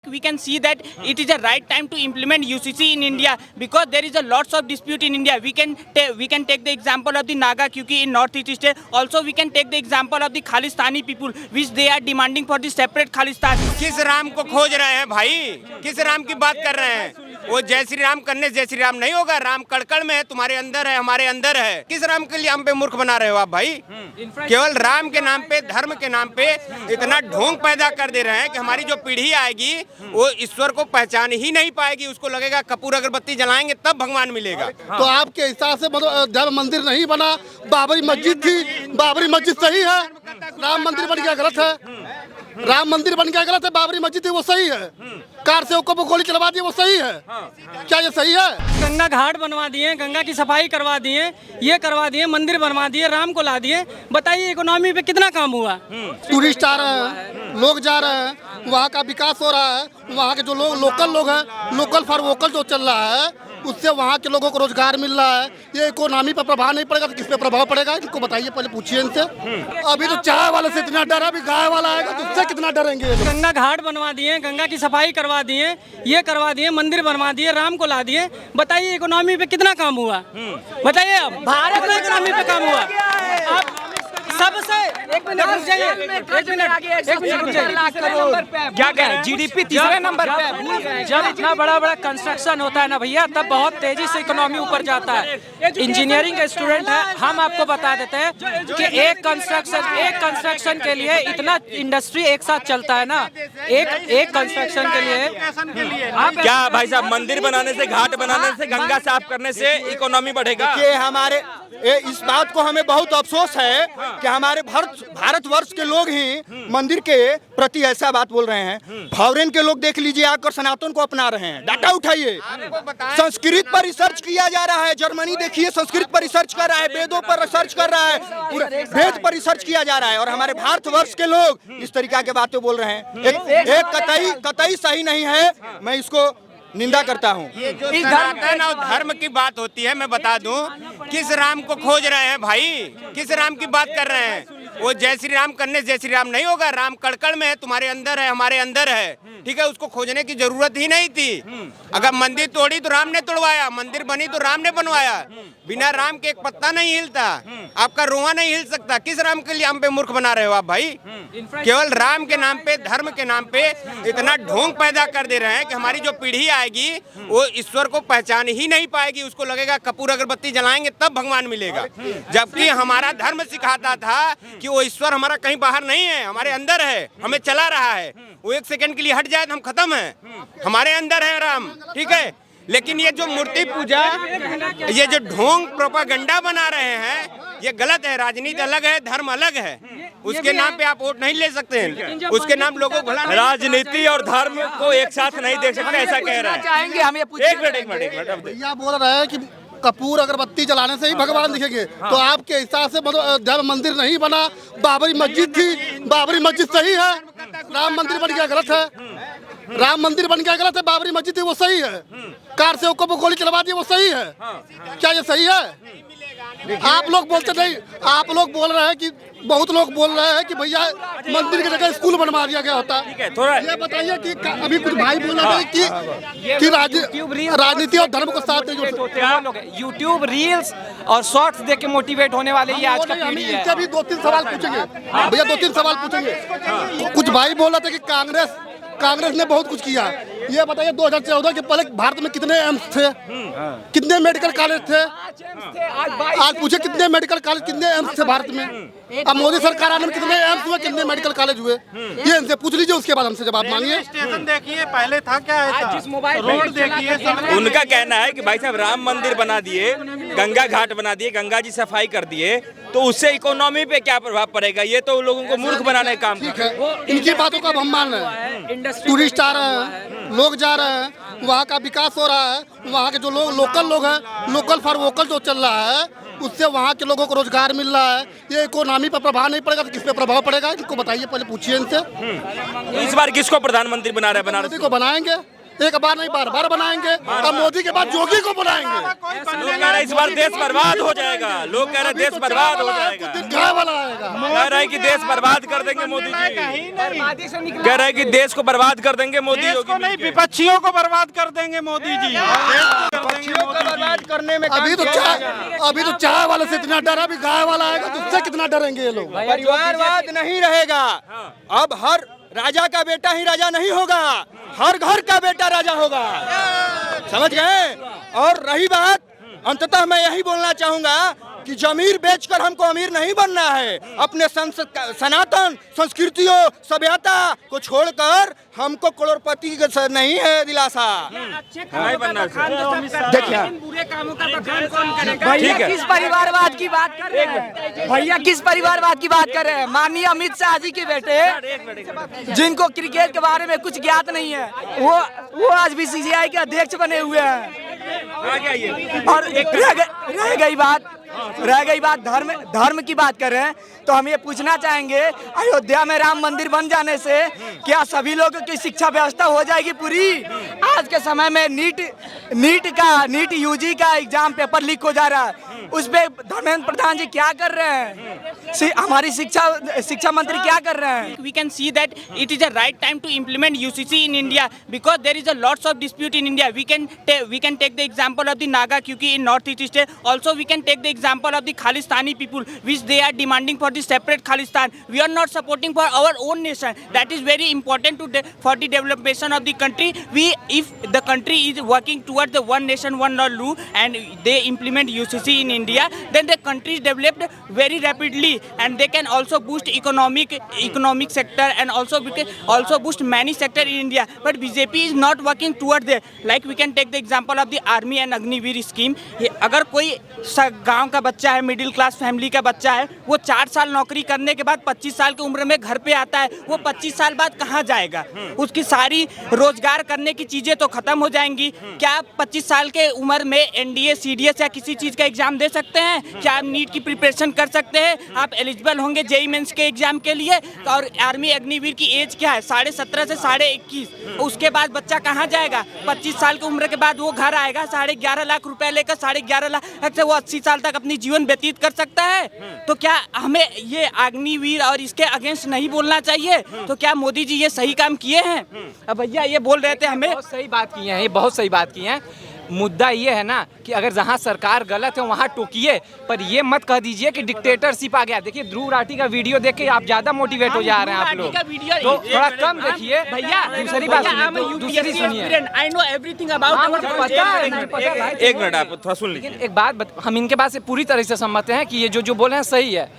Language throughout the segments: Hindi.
We can see that it is a right time to implement UCC in India because there is a lots of dispute in India. We can take the example of the Naga Kyuki in northeast state. Also we can take the example of the Khalistani people which they are demanding for the separate Khalistan. किस राम को खोज रहे हैं भाई? किस राम की बात कर रहे हैं? वो जय श्री राम करने जय श्री राम नहीं होगा। राम कड़कड़ में है, तुम्हारे अंदर है, हमारे अंदर है। किस राम के लिए हम पे मूर्ख बना रहे हो आप भाई? केवल राम के नाम पे, धर्म के नाम पे इतना ढोंग पैदा कर दे रहे हैं कि हमारी जो पीढ़ी आएगी वो ईश्वर को पहचान ही नहीं पाएगी। उसको लगेगा कपूर अगरबत्ती जलाएंगे तब भगवान मिलेगा। तो आपके हिसाब से अयोध्या में मंदिर नहीं बना, बाबरी मस्जिद थी, बाबरी मस्जिद सही है, राम मंदिर बन गया गलत है, राम मंदिर बन गया गलत है, बाबरी मस्जिद थी वो सही है, कार से ऊपर गोली चलवा दी वो सही है, क्या ये सही है? गंगा घाट बनवा दिए, गंगा की सफाई करवा दिए, ये करवा दिए, मंदिर बनवा दिए, राम को ला दिए। बताइए इकोनॉमी पे कितना काम हुआ? टूरिस्ट आ रहे हैं, लोग जा रहे हैं, वहाँ का विकास हो रहा है, वहाँ के जो लोग लोकल लोग हैं, लोकल फॉर वोकल जो चल रहा है उससे वहाँ के लोगों को रोजगार मिल रहा है। ये इकोनॉमी पर प्रभाव नहीं पड़ेगा तो किस पे प्रभाव पड़ेगा? इनको बताइए, पहले पूछिए इनसे। अभी तो चाय वाले से इतना डर है, अभी गाय वाला आएगा तो उससे कितना डरेंगे? गंगा घाट बनवा दिए, गंगा की सफाई करवा दिए, ये करवा दिए, मंदिर बनवा दिए, राम को ला दिए। बताइए इकोनॉमी पे कितना काम हुआ? बताइए भारत में इकोनॉमी पे काम हुआ। आप सबसे एक मिनट रुक जाइए, एक मिनट रुक जाइए। क्या कह रहे हैं? जीडीपी तीसरे नंबर पे है। जब इतना बड़ा बड़ा कंस्ट्रक्शन होता है ना भैया, तब बहुत तेजी से इकोनॉमी ऊपर जाता है। इंजीनियरिंग के स्टूडेंट है, हम आपको बता देते हैं कि एक कंस्ट्रक्शन के लिए इतना इंडस्ट्री एक साथ चलता है ना, एक कंस्ट्रक्शन के लिए। आप क्या भाई साहब, मंदिर बनाने से, घाट बनाने से, गंगा साफ करने से इकोनॉमी बढ़ेगा? कि हमारे इस बात को हमें बहुत अफसोस है कि हमारे भारतवर्ष के लोग ही मंदिर के प्रति ऐसा बात बोल रहे हैं। फॉरेन के लोग देख लीजिए, आकर सनातन को अपना रहे हैं। डाटा उठाइए, संस्कृत पर रिसर्च किया जा रहा है। जर्मनी देखिए संस्कृत पर रिसर्च कर रहा है, वेदों पर रिसर्च कर रहा है, पूरे वेद पर रिसर्च किया जा रहा है। और हमारे भारतवर्ष के लोग इस तरीका की बातें बोल रहे हैं, एक कतई सही नहीं है। मैं इसको निंदा करता हूँ। ये जो सनातन और धर्म की बात होती है, मैं बता दूं, किस राम को खोज रहे हैं भाई? किस राम की बात कर रहे हैं? वो जय श्री राम करने जय श्री राम नहीं होगा। राम कड़कड़ में है, तुम्हारे अंदर है, हमारे अंदर है। ठीक है, उसको खोजने की जरूरत ही नहीं थी। अगर मंदिर तोड़ी तो राम ने तोड़वाया, मंदिर बनी तो राम ने बनवाया। बिना राम के एक पत्ता नहीं हिलता, आपका रोआ नहीं हिल सकता। किस राम के लिए हम पे मूर्ख बना रहे हो आप भाई? केवल राम के नाम पे, धर्म के नाम पे इतना ढोंग पैदा कर दे रहे हैं कि हमारी जो पीढ़ी आएगी वो ईश्वर को पहचान ही नहीं पाएगी। उसको लगेगा कपूर अगरबत्ती जलाएंगे तब भगवान मिलेगा। जबकि हमारा धर्म सिखाता था कि वो ईश्वर हमारा कहीं बाहर नहीं है, हमारे अंदर है, हमें चला रहा है। वो एक सेकंड के लिए हट जाए तो हम खत्म हैं, हमारे अंदर है राम। ठीक है, लेकिन ये जो मूर्ति पूजा, ये जो ढोंग प्रोपागंडा बना रहे हैं, ये गलत है। राजनीति अलग है, धर्म अलग है। उसके नाम पे आप वोट नहीं ले सकते हैं, उसके नाम लोगों को भला। राजनीति और धर्म को एक साथ नहीं देख सकते, ऐसा कह रहा है। एक मिनट भैया बोल रहे हैं कि कपूर अगरबत्ती जलाने से ही भगवान दिखेंगे। तो आपके हिसाब से अयोध्या में मंदिर नहीं बना, बाबरी मस्जिद थी, बाबरी मस्जिद सही है, राम मंदिर बन गया गलत है, राम मंदिर बन गया गलत है, बाबरी मस्जिद थी वो सही है, कार से ऊपर गोली चलवा दी वो सही है, क्या ये सही है? आप लोग बोलते नहीं, आप लोग बोल रहे हैं कि बहुत लोग बोल रहे हैं कि भैया मंदिर की जगह स्कूल बनवा दिया गया होता है। थोड़ा ये बताइए कि अभी कुछ भाई बोल रहे थे कि राजनीति और धर्म को साथ नहीं जोड़ सकते। यूट्यूब रील्स और शॉर्ट्स देख के मोटिवेट होने वाले ये आज का पीढ़ी है। इनसे भी 2-3 सवाल पूछेंगे भैया, 2-3 सवाल पूछेंगे। कुछ भाई बोल रहे थे कि कांग्रेस ने बहुत कुछ किया। ये बताइए 2014 के पहले भारत में कितने एम्स थे, कितने मेडिकल कॉलेज थे? आज पूछे कितने मेडिकल कॉलेज, कितने एम्स थे भारत में? अब मोदी सरकार आने में कितने एम्स हुए, कितने मेडिकल कॉलेज हुए? ये इनसे पूछ लीजिए, उसके बाद हमसे जवाब मांगिए। स्टेशन देखिए, पहले था क्या ऐसा? रोड देखिए, उनका कहना है कि भाई साहब राम मंदिर बना दिए, गंगा घाट बना दिए, गंगा जी सफाई कर दिए, तो उससे इकोनॉमी पे क्या प्रभाव पड़ेगा? ये तो लोगों को मूर्ख बनाने का काम ठीक है, इनकी बातों का हम मान रहे हैं। टूरिस्ट आ रहे हैं, लोग जा रहे हैं, वहाँ का विकास हो रहा है, वहाँ के जो लोग लोकल लोग हैं, लोकल फॉर वोकल जो चल रहा है उससे वहाँ के लोगों को रोजगार मिल रहा है। ये इकोनॉमी पर प्रभाव नहीं पड़ेगा तो किस पे प्रभाव पड़ेगा? इनको बताइए, पहले पूछिए इनसे। इस बार किसको प्रधानमंत्री बना रहे हैं? मोदी को बनाएंगे, एक बार नहीं बार बार बनाएंगे और मोदी के बाद जोगी को बनाएंगे। लोग कह रहे हैं इस बार देश बर्बाद हो जाएगा, लोग कह रहे हैं देश बर्बाद हो जाएगा, गाय वाला आएगा। कह रहे हैं कि देश बर्बाद कर देंगे मोदी जी, कह रहे हैं कि देश को बर्बाद कर देंगे मोदी योगी नहीं, विपक्षियों को बर्बाद कर देंगे मोदी जी। पक्षियों को बर्बाद करने में अभी तो चाय वाले से इतना डरा, अभी गाय वाला आएगा तो उससे कितना डरेंगे ये लोग। परिवारवाद नहीं रहेगा। अब हर राजा का बेटा ही राजा नहीं होगा, हर घर का बेटा राजा होगा, समझ गए। और रही बात, अंततः मैं यही बोलना चाहूंगा कि जमीर बेचकर हमको अमीर नहीं बनना है। अपने सनातन संस्कृतियों सभ्यता को छोड़कर हमको करोड़पति नहीं है दिलासा। नहीं बनना देखिए बुरे कामों का बखान कौन करेगा? भैया किस परिवारवाद की बात कर रहे हैं? भैया किस परिवारवाद की बात कर रहे हैं? माननीय अमित शाह जी के बेटे, जिनको क्रिकेट के बारे में कुछ ज्ञात नहीं है, वो आज बीसीसीआई के अध्यक्ष बने हुए हैं। और रह गई बात धर्म की बात कर रहे हैं, तो हम ये पूछना चाहेंगे, अयोध्या में राम मंदिर बन जाने से क्या सभी लोगों की शिक्षा व्यवस्था हो जाएगी पूरी? आज के समय में नीट यूजी का एग्जाम पेपर लीक हो जा रहा है, उस पे धर्मेंद्र प्रधान जी क्या कर रहे हैं? हमारी शिक्षा मंत्री क्या कर रहे हैं? We can see that it is a right time to implement UCC in India because there is a lots of dispute in India. We can take the example of the Naga, क्योंकि in northeast state. Also we can take the example of the Khalistani people, which they are demanding for the separate Khalistan. We are not supporting for our own nation. That is very important for the development of the country. If the country is working towards the one nation, one law rule, and they implement UCC in India, then the country is developed very rapidly, and they can also boost economic sector and also boost many sector in India. But BJP is not working toward there. Like we can take the example of the army and Agniveer scheme. अगर कोई गांव का बच्चा है, मिडिल क्लास फैमिली का बच्चा है, वो 4 साल नौकरी करने के बाद 25 साल की उम्र में घर पे आता है, वो 25 साल बाद कहाँ जाएगा? उसकी सारी रोजगार करने की चीजें तो खत्म हो जाएंगी। क्या आप 25 साल के उम्र में एनडीए सीडीएस या किसी चीज का एग्जाम दे सकते हैं? क्या आप नीट की प्रिपरेशन कर सकते हैं? आप एलिजिबल होंगे जेईई मेंस के एग्जाम के लिए? और आर्मी अग्निवीर की एज क्या है? 17.5 से 21.5। उसके बाद बच्चा कहाँ जाएगा? 25 साल की उम्र के बाद वो घर आएगा 11.5 लाख रुपए लेकर, 11.5 लाख से वो 80 साल तक अपनी जीवन व्यतीत कर सकता है। तो क्या हमें ये अग्निवीर और इसके अगेंस्ट नहीं बोलना चाहिए? तो क्या मोदी जी ये सही काम किए हैं? अब भैया ये बोल रहे थे हमें, बहुत सही बात की है, ये बहुत सही बात की है। मुद्दा ये है ना कि अगर जहां सरकार गलत है वहां टोकिए, पर ये मत कह दीजिए कि डिक्टेटरशिप आ गया। देखिए ध्रुव राठी का वीडियो देख के आप ज्यादा मोटिवेट हो जा रहे हैं आप लोग, तो थोड़ा कम देखिए भैया। दूसरी बात दूसरी सुनिए, आई नो एवरीथिंग अबाउट, एक मिनट आप थोड़ा सुन लीजिए। एक बात हम इनके बात से पूरी तरह से सहमत हैं कि ये जो बोले हैं सही है।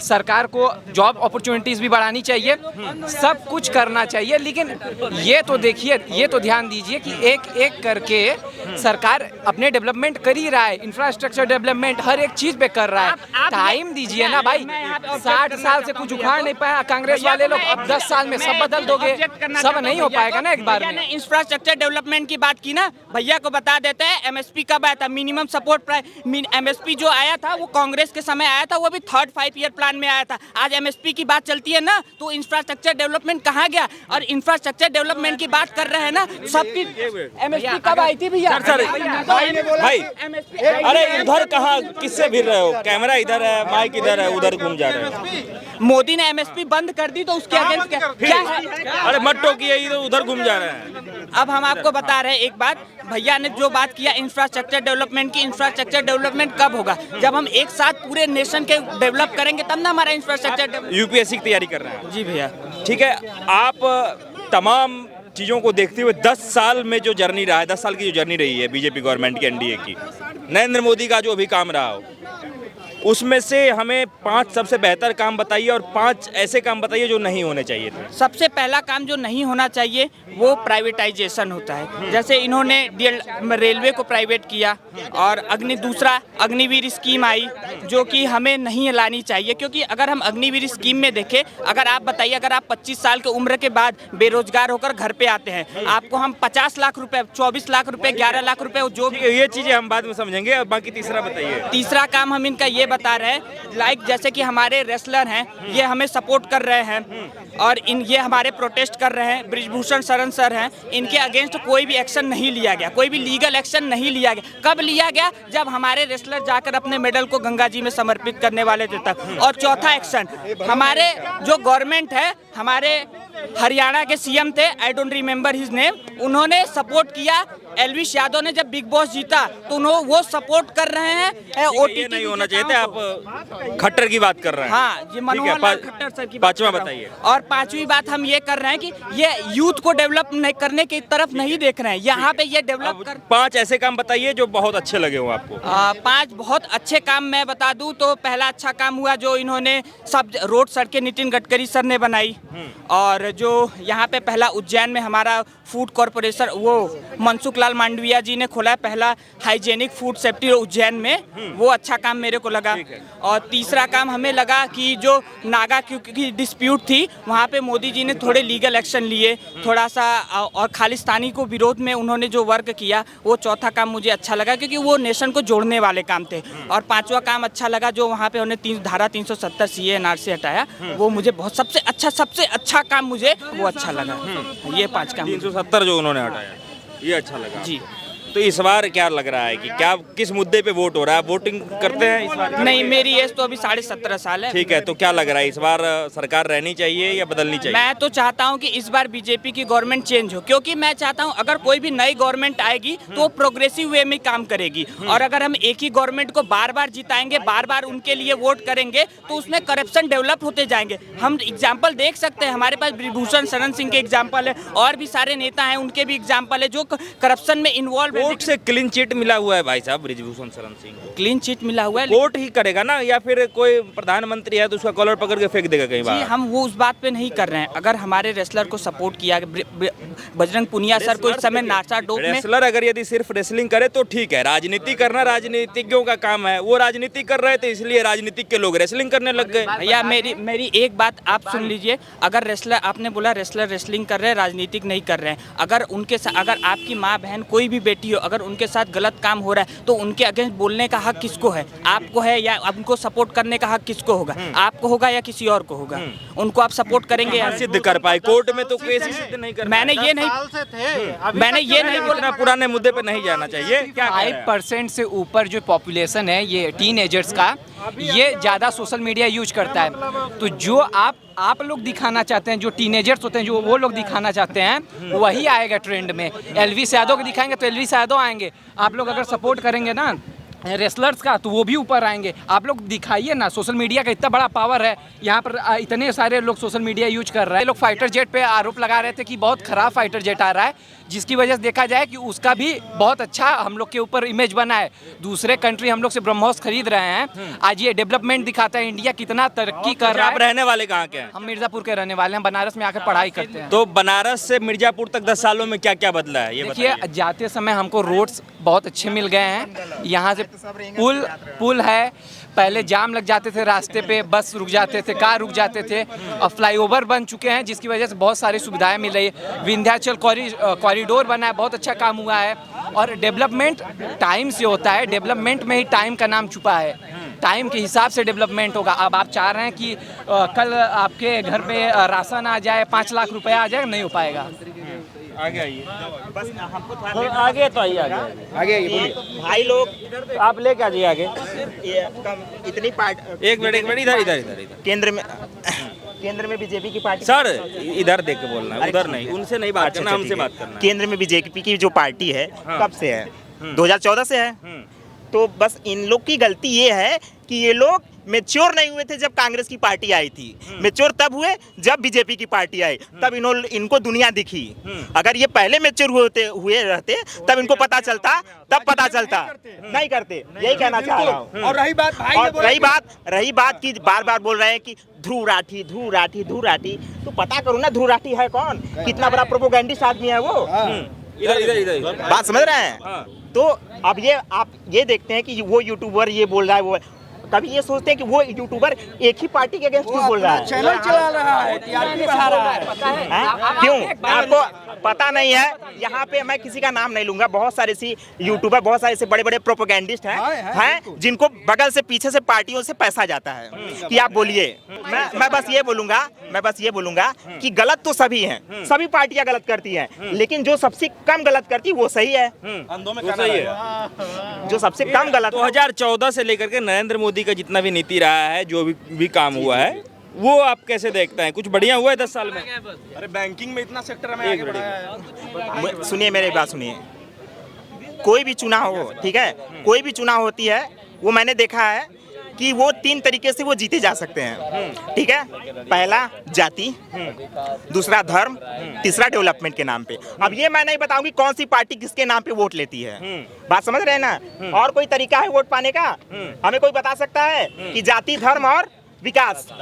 सरकार को जॉब अपॉर्चुनिटीज भी बढ़ानी चाहिए, सब कुछ करना चाहिए, लेकिन ये तो देखिए, ये तो ध्यान दीजिए कि एक एक करके सरकार अपने डेवलपमेंट कर ही रहा है, इंफ्रास्ट्रक्चर डेवलपमेंट हर एक चीज पे कर रहा है। टाइम दीजिए ना भाई, 60 साल से कुछ उखाड़ नहीं पाया कांग्रेस वाले लोग, अब 10 साल में सब बदल दोगे, सब नहीं हो पाएगा ना एक बार में। इंफ्रास्ट्रक्चर डेवलपमेंट की बात की ना, भैया को बता देते हैं एमएसपी कब आया था, मिनिमम सपोर्ट प्राइस। एमएसपी जो आया था वो कांग्रेस के समय आया था, वो भी 3rd 5 ईयर प्लान में आया था। आज एमएसपी की बात चलती है ना, तो इंफ्रास्ट्रक्चर डेवलपमेंट कहाँ गया? और इंफ्रास्ट्रक्चर डेवलपमेंट की बात कर रहे हैं ना, सबकी एमएसपी कब आई थी भैया? भाई अरे इधर कहाँ, किससे भिड़ रहे हो? कैमरा इधर है, माइक इधर है, उधर घूम जा रहे हैं। मोदी ने एमएसपी बंद कर दी तो उसके अगेंस्ट क्या है? अरे मत टोकिए, इधर उधर घूम जा रहे हैं। अब हम आपको बता रहे हैं एक बात, भैया ने जो बात किया इंफ्रास्ट्रक्चर डेवलपमेंट की, इंफ्रास्ट्रक्चर डेवलपमेंट कब होगा? जब हम एक साथ पूरे नेशन के डेवलप करेंगे तब ना हमारा इंफ्रास्ट्रक्चर। यूपीएससी की तैयारी कर रहे हैं? जी भैया। ठीक है, आप तमाम चीज़ों को देखते हुए 10 साल में जो जर्नी रहा है, 10 साल की जो जर्नी रही है बीजेपी गवर्नमेंट की, एनडीए की, नरेंद्र मोदी का जो भी काम रहा हो, उसमें से हमें 5 सबसे बेहतर काम बताइए और 5 ऐसे काम बताइए जो नहीं होने चाहिए थे। सबसे पहला काम जो नहीं होना चाहिए वो प्राइवेटाइजेशन होता है। जैसे इन्होंने रेलवे को प्राइवेट किया, और दूसरा अग्निवीर स्कीम आई जो कि हमें नहीं लानी चाहिए, क्योंकि अगर हम अग्निवीर स्कीम में देखें, अगर आप बताइए, अगर आप 25 साल की उम्र के बाद बेरोजगार होकर घर पे आते हैं, आपको हम 50 लाख रुपए, 24 लाख रुपए, 11 लाख रुपए, जो भी, ये चीज़ें हम बाद में समझेंगे। और बाकी तीसरा बताइए। तीसरा काम हम इनका ये बता रहे हैं, लाइक जैसे कि हमारे रेसलर हैं, ये हमें सपोर्ट कर रहे हैं और ये हमारे प्रोटेस्ट कर रहे हैं। ब्रिजभूषण शरण सर हैं, इनके अगेंस्ट कोई भी एक्शन नहीं लिया गया, कोई भी लीगल एक्शन नहीं लिया गया। कब लिया गया? जब हमारे रेसलर जाकर अपने मेडल को गंगा जी में समर्पित करने वाले थे तब। और चौथा एक्शन, हमारे जो गवर्नमेंट है, हमारे हरियाणा के सीएम थे, I don't remember his name, उन्होंने सपोर्ट किया। एलविश यादव ने जब बिग बॉस जीता तो वो सपोर्ट कर रहे हैं। ये नहीं होना चाहिए था, आप खट्टर की बात कर रहे हैं। हाँ, ये मनोहर लाल खट्टर सर की बात पांचवा कर रहा हूं। बताइए। और पांचवी बात हम ये कर रहे हैं कि ये यूथ को डेवलप करने की तरफ नहीं देख रहे हैं, यहाँ पे ये डेवलप कर। 5 ऐसे काम बताइए जो बहुत अच्छे लगे हो आपको। 5 बहुत अच्छे काम मैं बता दूं तो पहला अच्छा काम हुआ जो इन्होंने सब रोड सड़कें नितिन गडकरी सर ने बनाई। और जो यहाँ पे पहला उज्जैन में हमारा फूड कॉरपोरेशन वो मनसुख लाल मांडविया जी ने खोला है, पहला हाइजेनिक फूड सेफ्टी उज्जैन में, वो अच्छा काम मेरे को लगा। और तीसरा काम हमें लगा कि जो नागा की डिस्प्यूट थी वहाँ पे मोदी जी ने थोड़े लीगल एक्शन लिए थोड़ा सा, और खालिस्तानी को विरोध में उन्होंने जो वर्क किया वो चौथा काम मुझे अच्छा लगा क्योंकि वो नेशन को जोड़ने वाले काम थे। और पांचवा काम अच्छा लगा जो वहाँ पे उन्होंने धारा 370 CA से हटाया, वो मुझे बहुत सबसे अच्छा काम मुझे वो अच्छा लगा। ये 5 काम 370 जो उन्होंने हटाया, ये अच्छा लगा जी। तो इस बार क्या लग रहा है कि क्या किस मुद्दे पे वोट हो रहा है? वोटिंग करते हैं इस बार? नहीं, मेरी एज तो अभी 17.5 साल है। ठीक है, तो क्या लग रहा है इस बार सरकार रहनी चाहिए या बदलनी चाहिए? मैं तो चाहता हूं कि इस बार बीजेपी की गवर्नमेंट चेंज हो, क्योंकि मैं चाहता हूं अगर कोई भी नई गवर्नमेंट आएगी तो वो प्रोग्रेसिव वे में काम करेगी। और अगर हम एक ही गवर्नमेंट को बार बार जिताएंगे, बार बार उनके लिए वोट करेंगे तो उसमें करप्शन डेवलप होते जाएंगे। हम एग्जाम्पल देख सकते हैं, हमारे पास ब्रिजभूषण शरण सिंह के एग्जाम्पल है और भी सारे नेता हैं, उनके भी एग्जाम्पल है जो करप्शन में इन्वॉल्व। कोर्ट से क्लीन चिट मिला हुआ है भाई साहब ब्रिजभूषण शरण सिंह को। क्लीन चिट मिला हुआ है, कोर्ट ही करेगा ना, या फिर कोई प्रधानमंत्री है तो उसका कॉलर पकड़ के फेंक देगा कहीं जी। बाहर? हम वो उस बात पे नहीं कर रहे हैं। अगर हमारे रेसलर को सपोर्ट किया, बजरंग पुनिया सर को इस समय नासा डोप में, रेसलर अगर यदि सिर्फ रेसलिंग करे तो ठीक है, राजनीति करना राजनीतिज्ञों का काम है। वो राजनीति कर रहे थे इसलिए राजनीतिक के लोग रेसलिंग करने लग गए। भैया मेरी एक बात आप सुन लीजिए। अगर रेसलर, आपने बोला रेसलर रेसलिंग कर रहे हैं, राजनीतिक नहीं कर रहे हैं, अगर उनके साथ, अगर आपकी माँ बहन कोई भी बेटी हो, अगर उनके साथ गलत काम हो रहा है तो उनके अगेंस्ट बोलने का हक किसको है? आपको है या उनको सपोर्ट करने का हक किसको होगा? आपको होगा या किसी और को होगा? उनको आप सपोर्ट करेंगे या सिद्ध कर पाए कोर्ट में तो केस ही सिद्ध नहीं कर मैंने ये नहीं बोला, पुराने मुद्दे पे नहीं जाना चाहिए। क्या 5% से ऊपर जो पॉपुलेशन है ये टीनेजर्स का, ये ज़्यादा सोशल मीडिया यूज करता है। तो जो आप लोग दिखाना चाहते हैं, जो टीनेजर्स होते हैं, जो वो लोग दिखाना चाहते हैं, वही आएगा ट्रेंड में। एलविश यादव को दिखाएंगे तो एलविश यादव आएंगे। आप लोग अगर सपोर्ट करेंगे ना रेसलर्स का तो वो भी ऊपर आएंगे। आप लोग दिखाइए ना, सोशल मीडिया का इतना बड़ा पावर है, यहाँ पर इतने सारे लोग सोशल मीडिया यूज कर रहे हैं। लोग फाइटर जेट पे आरोप लगा रहे थे कि बहुत खराब फाइटर जेट आ रहा है, जिसकी वजह से देखा जाए कि उसका भी बहुत अच्छा हम लोग के ऊपर इमेज बना है। दूसरे कंट्री हम लोग से ब्रह्मोस खरीद रहे हैं। आज ये डेवलपमेंट दिखाता है इंडिया कितना तरक्की कर रहा है। आप रहने वाले कहाँ के हैं? हम मिर्जापुर के रहने वाले हैं, बनारस में आकर पढ़ाई करते हैं। तो बनारस से मिर्जापुर तक 10 सालों में क्या क्या बदला है ये देखिए, बताइए। जाते समय हमको रोड्स बहुत अच्छे मिल गए हैं। यहाँ से पुल है, पहले जाम लग जाते थे रास्ते पे, बस रुक जाते थे, कार रुक जाते थे। अब फ्लाईओवर बन चुके हैं जिसकी वजह से बहुत सारी सुविधाएं मिल रही है। विंध्याचल कॉरिडोर बना है, बहुत अच्छा काम हुआ है। और डेवलपमेंट टाइम से होता है, डेवलपमेंट में ही टाइम का नाम छुपा है। टाइम के हिसाब से डेवलपमेंट होगा। अब आप चाह रहे हैं कि कल आपके घर पे राशन आ जाए, 5 लाख रुपया आ जाए, नहीं हो पाएगा। आगे आइए, बस हमको आगे तो आइए, आगे आइए, बोलिए भाई लोग। आप लेके आइए आगे। इतनी पार्टी, एक मिनट इधर केंद्र में बीजेपी की पार्टी। सर इधर देख के बोलना है, उधर नहीं, उनसे नहीं बात करना, हमसे बात करना है। केंद्र में बीजेपी की जो पार्टी है कब से है? 2014 से है। तो बस इन लोग की गलती ये है कि ये लोग मेच्योर नहीं हुए थे जब कांग्रेस की पार्टी आई थी। मेच्योर तब हुए जब बीजेपी की पार्टी आई, तब इनको दुनिया दिखी। अगर ये पहले मेच्योर हुए रहते तब इनको पता चलता, तब पता चलता। नहीं करते, यही कहना चाह रहा हूँ। और रही बात की बार बार बोल रहे हैं कि ध्रुव राठी, तो पता करो ना ध्रुव राठी है कौन, कितना बड़ा प्रोपोगंडिस्ट आदमी है वो। इधर बात समझ रहे हैं? तो अब आप ये देखते हैं कि वो यूट्यूबर ये बोल रहा है, वो कभी ये सोचते हैं कि वो यूट्यूबर एक ही पार्टी के अगेंस्ट क्यों बोल रहा है? चैनल चला रहा है, टीआरपी बढ़ा रहा है। हैं? क्यों आपको पता नहीं है? यहाँ पे मैं किसी का नाम नहीं लूंगा, बहुत सारे सी यूट्यूबर, बहुत सारे ऐसे बड़े बड़े प्रोपेगेंडिस्ट हैं जिनको बगल से पीछे से पार्टियों से पैसा जाता है कि आप बोलिए। मैं बस ये बोलूंगा कि गलत तो सभी हैं, सभी पार्टियां गलत करती हैं, लेकिन जो सबसे कम गलत करती है वो सही है। वो सही है। जो सबसे कम गलत 2014 से लेकर के नरेंद्र मोदी का जितना भी नीति रहा है, जो भी काम हुआ है, वो आप कैसे देखते हैं? कुछ बढ़िया हुआ है 10 साल में? अरे बैंकिंग में इतना सेक्टर में आगे बढ़ाया है। सुनिए मेरी बात सुनिए, कोई भी चुनाव हो, ठीक है, कोई भी चुनाव होती है, वो मैंने देखा है कि वो 3 तरीके से वो जीते जा सकते हैं, ठीक है। पहला जाति, दूसरा धर्म, तीसरा डेवलपमेंट के नाम पे। अब ये मैं नहीं बताऊंगी कौन सी पार्टी किसके नाम पे वोट लेती है, बात समझ रहे हैं ना। और कोई तरीका है वोट पाने का? हमें कोई बता सकता है कि जाति, धर्म और विकास